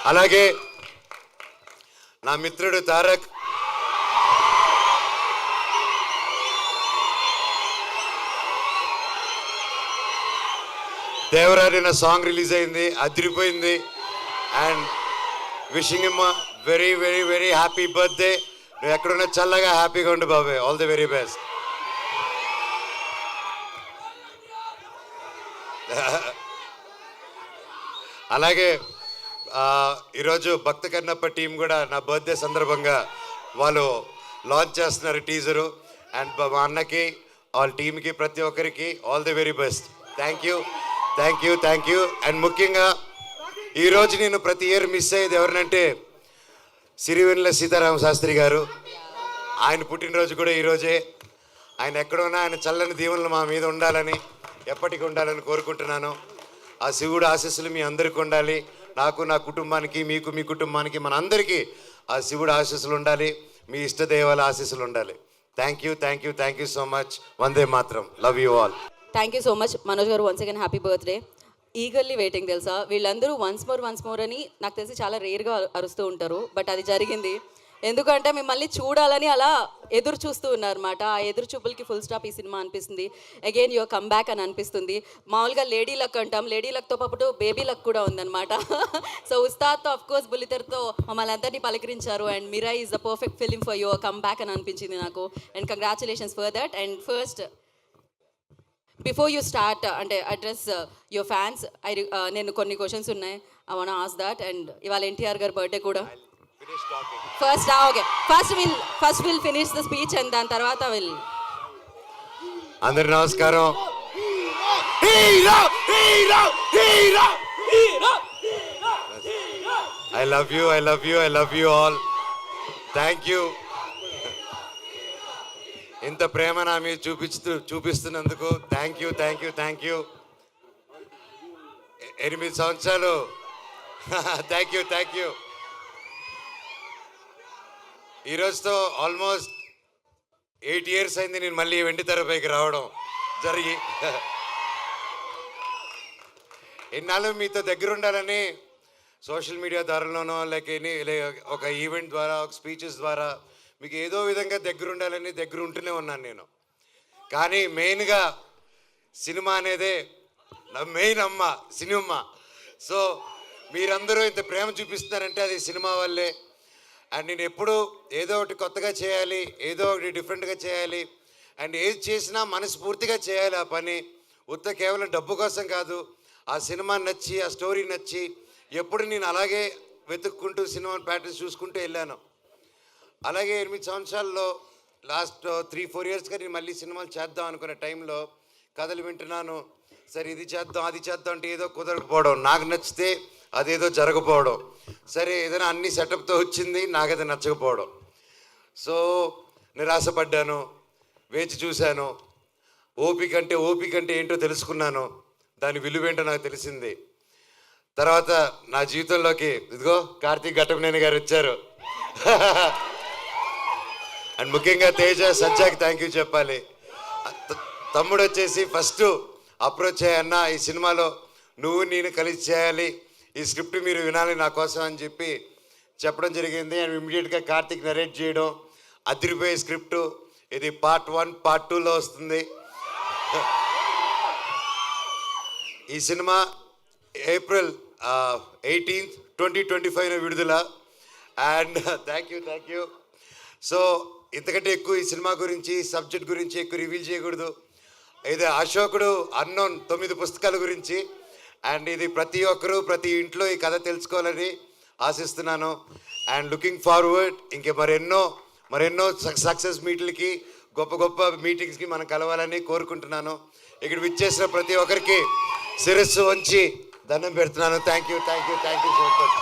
అలాగే నా మిత్రుడు తారక్, దేవరారి నా సాంగ్ రిలీజ్ అయింది, అదిరిపోయింది. And wishing him very very very happy birthday. నువ్వు ఎక్కడున్నా చల్లగా హ్యాపీగా ఉండు బాబాయ్. All the very best. అలాగే ఈరోజు భక్త కన్నప్ప టీం కూడా నా బర్త్డే సందర్భంగా వాళ్ళు లాంచ్ చేస్తున్నారు టీజరు. అండ్ మా అన్నకి, వాళ్ళ టీంకి, ప్రతి ఒక్కరికి all the very best. Thank you thank you thank you. And ముఖ్యంగా ఈరోజు నేను ప్రతి ఇయర్ మిస్ అయ్యేది ఎవరినంటే సిరివెన్నెల సీతారామ శాస్త్రి గారు. ఆయన పుట్టినరోజు కూడా ఈరోజే. ఆయన ఎక్కడున్నా ఆయన చల్లని దీవెనలు మా మీద ఉండాలని, ఎప్పటికీ ఉండాలని కోరుకుంటున్నాను. ఆ శివుడు ఆశీస్సులు మీ అందరికీ ఉండాలి. నాకు, నా కుటుంబానికి, మీకు, మీ కుటుంబానికి, మన అందరికీ ఆ శివుడు ఆశీస్సులు ఉండాలి. మీ ఇష్టదేవాల ఆశీస్సులు ఉండాలి. Thank you thank you thank you so much. వందే మాత్రం. Love you all. Thank you so much Manoj garu. Once again happy birthday. Eagerly waiting తెలుసా. వీళ్ళందరూ వన్స్ మోర్ అని నాకు తెలిసి చాలా రేర్గా అరుస్తూ ఉంటారు. బట్ అది జరిగింది ఎందుకంటే మిమ్మల్ని చూడాలని అలా ఎదురు చూస్తూ ఉన్నారన్నమాట. ఆ ఎదురు చూపులకి ఫుల్ స్టాప్ ఈ సినిమా అనిపిస్తుంది. అగైన్ యువర్ కమ్ బ్యాక్ అని అనిపిస్తుంది. మామూలుగా లేడీ లక్ అంటాం, లేడీ లక్తో పాటు బేబీ లక్ కూడా ఉందన్నమాట. సో ఉస్తాద్తో ఆఫ్ కోర్స్ బుల్లితెరతో మమ్మల్ని అందరినీ పలకరించారు. And Mirai is the perfect film for your comeback అని అనిపించింది నాకు. And congratulations for that. And first before you start అంటే అడ్రస్ యువర్ ఫ్యాన్స్, నేను కొన్ని క్వశ్చన్స్ ఉన్నాయి. I want ask that. And ఇవాళ ఎన్టీఆర్ గారి బర్త్డే కూడా. First will finish the speech and దాని తర్వాత విల్. అందరికి నమస్కారం. I love you I love you I love you all. Thank you. ఇంత ప్రేమ నా మీద చూపిస్తున్నందుకు thank you thank you thank you. 8 సంవత్సరాలు. Thank you thank you. ఈరోజుతో ఆల్మోస్ట్ 8 years అయింది నేను మళ్ళీ వెండి తెరపైకి రావడం జరిగి. ఎన్నాళ్ళు మీతో దగ్గర ఉండాలని సోషల్ మీడియా ద్వారాలోనో లేక ఒక ఈవెంట్ ద్వారా, ఒక స్పీచెస్ ద్వారా మీకు ఏదో విధంగా దగ్గర ఉండాలని దగ్గర ఉంటూనే ఉన్నాను నేను. కానీ మెయిన్గా సినిమా అనేదే నా మెయిన్ అమ్మ, సినిమా. సో మీరందరూ ఇంత ప్రేమ చూపిస్తున్నారంటే అది సినిమా వల్లే. అండ్ నేను ఎప్పుడు ఏదో ఒకటి కొత్తగా చేయాలి, ఏదో ఒకటి డిఫరెంట్గా చేయాలి. అండ్ ఏది చేసినా మనస్ఫూర్తిగా చేయాలి ఆ పని. కేవలం డబ్బు కోసం కాదు. ఆ సినిమా నచ్చి, ఆ స్టోరీ నచ్చి ఎప్పుడు నేను అలాగే వెతుక్కుంటూ సినిమా ప్యాటర్న్స్ చూసుకుంటూ వెళ్ళాను. అలాగే 8 సంవత్సరాల్లో లాస్ట్ 3-4 yearsగా నేను మళ్ళీ సినిమాలు చేద్దాం అనుకునే టైంలో కథలు వింటున్నాను. సరే ఇది చేద్దాం అది చేద్దాం అంటే ఏదో కుదరకపోవడం, నాకు నచ్చితే అదేదో జరగకపోవడం. సరే ఏదైనా అన్ని సెటప్తో వచ్చింది, నాకు అది నచ్చకపోవడం. సో నిరాశపడ్డాను, వేచి చూశాను. ఓపిక అంటే ఏంటో తెలుసుకున్నాను. దాని విలువేంటో నాకు తెలిసింది. తర్వాత నా జీవితంలోకి ఇదిగో కార్తీక్ ఘట్టమనేని గారు వచ్చారు. అండ్ ముఖ్యంగా తేజ, సజ్జాకి థ్యాంక్ యూ చెప్పాలి. తమ్ముడు వచ్చేసి ఫస్ట్ అప్రోచ్ అయ్యన్న, ఈ సినిమాలో నువ్వు నేను కలిసి చేయాలి, ఈ స్క్రిప్ట్ మీరు వినాలి నా కోసం అని చెప్పడం జరిగింది. అండ్ ఇమ్మీడియట్గా కార్తీక్ నరేట్ చేయడం, అదిరిపోయే స్క్రిప్టు. ఇది Part 1, Part 2లో వస్తుంది. ఈ సినిమా April 18th, 2025 విడుదల. And thank you. సో ఇంతకంటే ఎక్కువ ఈ సినిమా గురించి, సబ్జెక్ట్ గురించి ఎక్కువ రివీల్ చేయకూడదు. ఇది అశోకుడు అన్నోన్ 9 పుస్తకాల గురించి. అండ్ ఇది ప్రతి ఒక్కరూ ప్రతి ఇంట్లో ఈ కథ తెలుసుకోవాలని ఆశిస్తున్నాను. అండ్ లుకింగ్ ఫార్వర్డ్ ఇంకే మరెన్నో సక్సెస్ మీట్లకి, గొప్ప మీటింగ్స్కి మనం కలవాలని కోరుకుంటున్నాను. ఇక్కడ విచ్చేసిన ప్రతి ఒక్కరికి శిరస్సు వంచి దండం పెడుతున్నాను. Thank you so much.